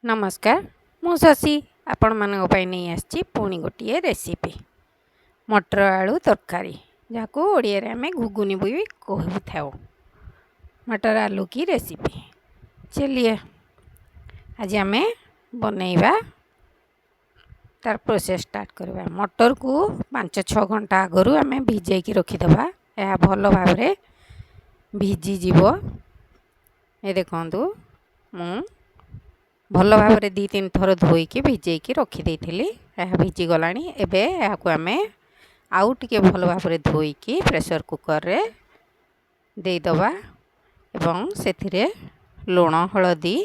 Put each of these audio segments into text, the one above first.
नमस्कार मु शशि आपण मानक पई नहीं आछि पुणी गोटे रेसिपी मटर आलू तरकारी जहाँ ओडिया रे आमे घुगुनी भी कहू। मटर आलू की रेसिपी चलिए आज आमे बनैबा तार प्रोसेस स्टार्ट करवा। मटर को 5-6 घंटा आगु आमे भिजै की रखिदबा। यह भल भाव रे भिजी जीवो। ए देखंतु मु भल भाव रे 2-3 थर धोईकी भिजेकी रखी देइथिली। यह भिजी गलानी। एबे याकु आमे आउ टिके भल भाव रे धोईकी प्रेशर कुकर रे देई दबा एवं सेथिरे लूण हळदी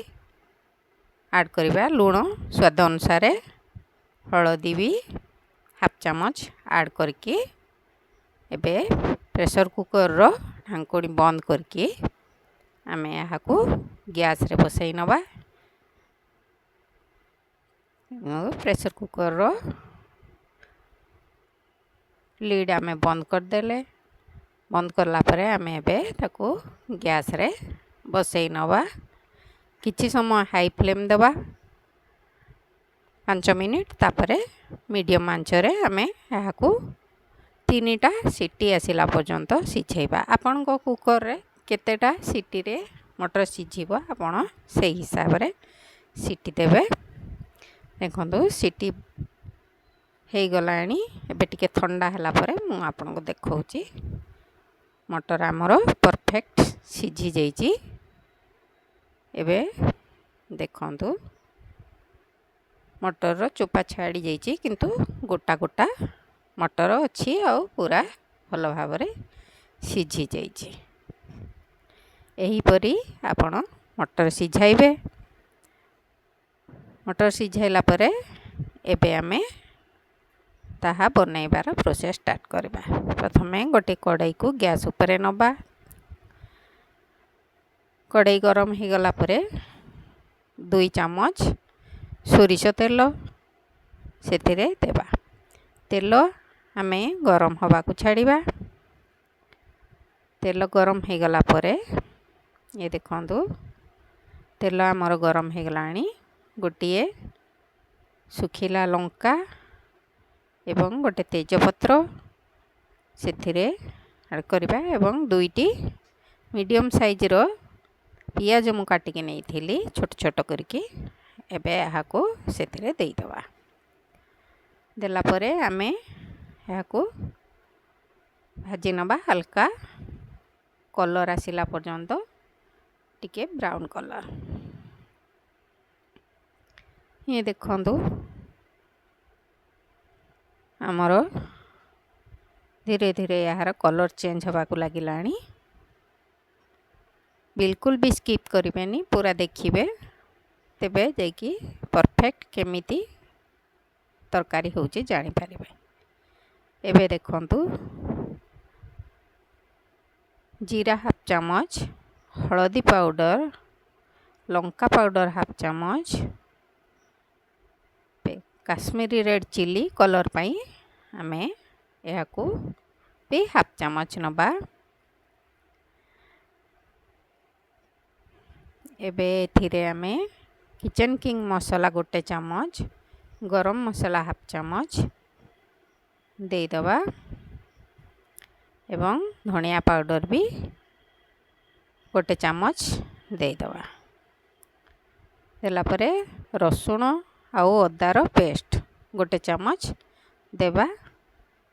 ऐड करिबा। लूण स्वाद अनुसार, हळदी भी हाफ चामच ऐड करके एबे प्रेशर कुकर रो ढांकुणी बंद करके आमे याकु गैस रे बसई नबा। प्रेशर कुकर रो लीड आमे बंद कर देले। बंद करला परे आमे एबे ताको गैस रे बसई नबा। किछि समय हाई फ्लेम दबा 5 मिनिट। तापरे मीडियम आंच रे आमे याकू 3टा सीटी आसिला पर्यंत सिझेबा। आपन को कुकर रे केतेटा सीटी रे मटर सिझिबो आपण सेही हिसाब रे सीटी देबे। देखंतु सीटी हे गलानी। एबे टिके ठंडा हला परे मु आपन को देखौची। मटर हमर परफेक्ट सिझी जाईची। एबे देखंतु मटर रो चोपा छाड़ी जाईची किंतु गोटा गोटा मटर अछि आ पूरा भल भाव रे सिझी जाईची। एही परी आपण मटर सिझाइबे। मटर सिझाइला परे एबे आमे ताहा बनैबार प्रोसेस स्टार्ट करबा। प्रथमे गोटे कड़ाई को गैस उपरे नबा। कड़ाई गरम हो गला परे 2 चामच सोरिष तेल सेथिरे देबा। तेल आमे गरम हवा को छाड़ीबा। तेल गरम हो गला परे ये देखंतु तेल हमर गरम हो गलानी। गोटिए सुखिला लंका एवं गोटे तेजपत्र सेथिरे ऐड करबा एवं 2टी मीडियम साइज रो पियाज मु काटी के नै थिली छोट छोट करके। एबे याको सेथिरे देई दबा। देला परे आमे याको भाजी नबा। हल्का कलर आसिला पर्यंत टिके ब्राउन कलर। ये देखंतु आमर धीरे धीरे यार कलर चेंज हवा को लागिलानी। बिल्कुल भी स्किप करिबेनी, पूरा देखिबे तेबे जेकी परफेक्ट केमिति तरकारी होउची जानि पारिबे। एबे देखंतु जीरा हाफ चामच, हळदी पाउडर, लंका पाउडर हाफ चामच, काश्मीरी रेड चिली कलर पाई आमे याकू भी हाफ चामच नबा। एबे एथिरे आमे किचन किंग मसाला गोटे चामच, गरम मसाला हाफ चामच दे दबा एवं धनिया पाउडर भी गोटे चामच दे दबा। देला परे रसुण आउ अदार पेस्ट गोटे चामच देबा।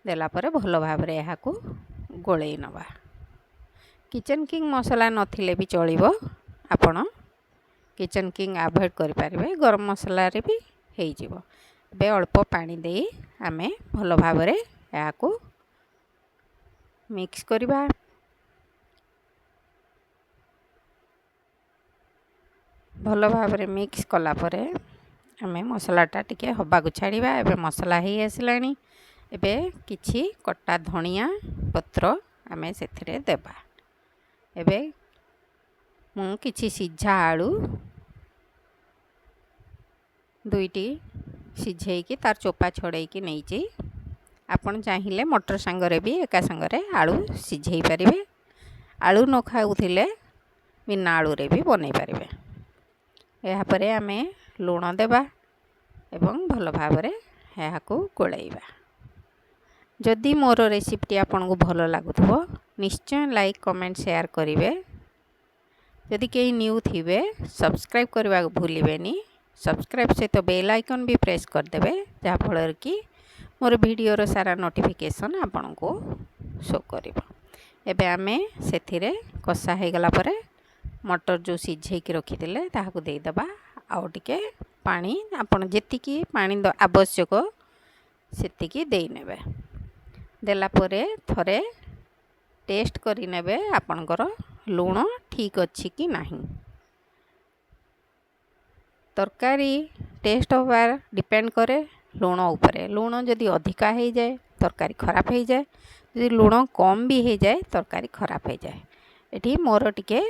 देला परे भल भाव रे याकू गोळेई नबा। किचन किंग मसाला नथिले भी चलिबो। आपण किचन किंग अवॉइड करि पारिबे। गरम मसाला रे भी हेई जिवो। बे अल्प पानी देई आमे भल भाव रे याकू मिक्स करिबा। भल भाव रे मिक्स कला परे आमे मसालाटा टिके हवा को छाड़ीबा। एबे मसाला ही आसिलानी। एबे किछि कट्टा धनिया पत्र आमे सेथिरे देबा। एबे मु किछि सिझा आलू 2टी सिझेई की तार चोपा छड़ेई की नैची। आपण चाहिले मटर संगरे भी एका संगरे आलू सिझेई पारिबे। आलू न खाउथिले बिना आलू रे भी बनै पारिबे। यहाँ पर आमे ଲୁଣ ଦେବା ଏବଂ ଭଲ ଭାବରେ ଏହାକୁ ଗୋଳେଇବା। ଯଦି ମୋର ରେସିପିଟି ଆପଣଙ୍କୁ ଭଲ ଲାଗୁଥିବ ନିଶ୍ଚୟ ଲାଇକ୍ କମେଣ୍ଟ ସେୟାର କରିବେ। ଯଦି କେହି ନ୍ୟୁ ଥିବେ ସବସ୍କ୍ରାଇବ୍ କରିବାକୁ ଭୁଲିବେନି। ସବସ୍କ୍ରାଇବ୍ ସହିତ ବେଲ୍ ଆଇକନ୍ ବି ପ୍ରେସ୍ କରିଦେବେ, ଯାହାଫଳରେ କି ମୋର ଭିଡ଼ିଓର ସାରା ନୋଟିଫିକେସନ୍ ଆପଣଙ୍କୁ ଶୋ କରିବ। ଏବେ ଆମେ ସେଥିରେ କଷା ହେଇଗଲା ପରେ ମଟର ଯେଉଁ ସିଝେଇକି ରଖିଥିଲେ ତାହାକୁ ଦେଇଦେବା। ଆଉ ଟିକେ ପାଣି, ଆପଣ ଯେତିକି ପାଣି ଆବଶ୍ୟକ ସେତିକି ଦେଇନେବେ। ଦେଲା ପରେ ଥରେ ଟେଷ୍ଟ କରିନେବେ ଆପଣଙ୍କର ଲୁଣ ଠିକ୍ ଅଛି କି ନାହିଁ। ତରକାରୀ ଟେଷ୍ଟ ହେବାର ଡିପେଣ୍ଡ କରେ ଲୁଣ ଉପରେ। ଲୁଣ ଯଦି ଅଧିକା ହେଇଯାଏ ତରକାରୀ ଖରାପ ହେଇଯାଏ, ଯଦି ଲୁଣ କମ୍ ବି ହେଇଯାଏ ତରକାରୀ ଖରାପ ହେଇଯାଏ। ଏଠି ମୋର ଟିକେ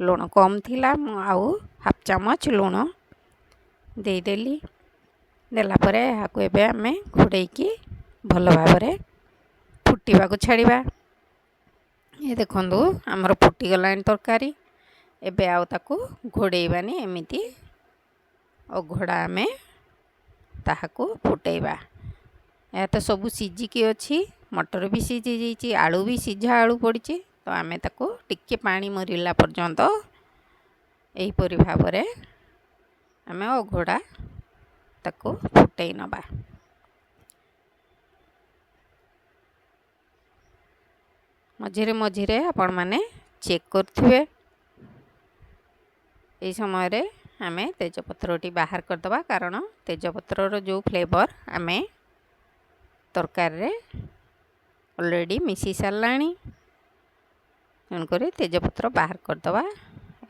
ଲୁଣ କମ୍ ଥିଲା, ମୁଁ ଆଉ ହାଫ୍ ଚାମଚ ଲୁଣ ଦେଇଦେଲି। ଦେଲା ପରେ ଏହାକୁ ଏବେ ଆମେ ଘୋଡ଼େଇକି ଭଲ ଭାବରେ ଫୁଟିବାକୁ ଛାଡ଼ିବା। ଏ ଦେଖନ୍ତୁ ଆମର ଫୁଟିଗଲାଣି ତରକାରୀ। ଏବେ ଆଉ ତାକୁ ଘୋଡ଼େଇବାନି, ଏମିତି ଅଘୋଡ଼ା ଆମେ ତାହାକୁ ଫୁଟେଇବା। ଏହା ତ ସବୁ ସିଝିକି ଅଛି, ମଟର ବି ସିଝି ଯାଇଛି, ଆଳୁ ବି ସିଝା ଆଳୁ ପଡ଼ିଛି। ତ ଆମେ ତାକୁ ଟିକେ ପାଣି ମରିଲା ପର୍ଯ୍ୟନ୍ତ ଏହିପରି ଭାବରେ ଆମେ ଅଘୋଡ଼ା ତାକୁ ଫୁଟେଇ ନେବା। ମଝିରେ ମଝିରେ ଆପଣମାନେ ଚେକ୍ କରୁଥିବେ। ଏହି ସମୟରେ ଆମେ ତେଜପତ୍ରଟି ବାହାର କରିଦେବା, କାରଣ ତେଜପତ୍ରର ଯେଉଁ ଫ୍ଲେଭର୍ ଆମେ ତରକାରୀରେ ଅଲରେଡ଼ି ମିଶି ସାରିଲାଣି। ତେଣୁକରି ତେଜପତ୍ର ବାହାର କରିଦେବା।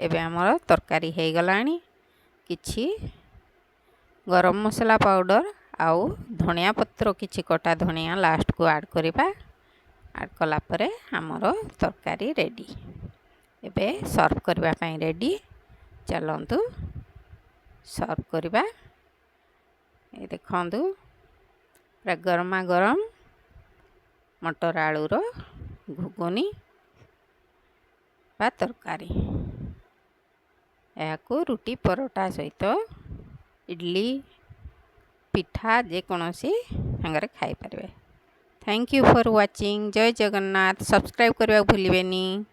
ଏବେ ଆମର ତରକାରୀ ହେଇଗଲାଣି। କିଛି ଗରମ ମସଲା ପାଉଡ଼ର ଆଉ ଧଣିଆ ପତ୍ର, କିଛି କଟା ଧଣିଆ ଲାଷ୍ଟକୁ ଆଡ଼୍ କରିବା। ଆଡ଼୍ କଲା ପରେ ଆମର ତରକାରୀ ରେଡ଼ି। ଏବେ ସର୍ଭ କରିବା ପାଇଁ ରେଡ଼ି। ଚାଲନ୍ତୁ ସର୍ଭ କରିବା। ଏ ଦେଖନ୍ତୁ ପୁରା ଗରମା ଗରମ ମଟର ଆଳୁର ଘୁଗୁନି ବା ତରକାରୀ। ଏହାକୁ ରୁଟି ପରଟା ସହିତ, ଇଡ଼ଲି, ପିଠା ଯେକୌଣସି ସାଙ୍ଗରେ ଖାଇପାରିବେ। Thank you for watching. Jai Jagannath. Subscribe କରିବାକୁ ଭୁଲିବେନି।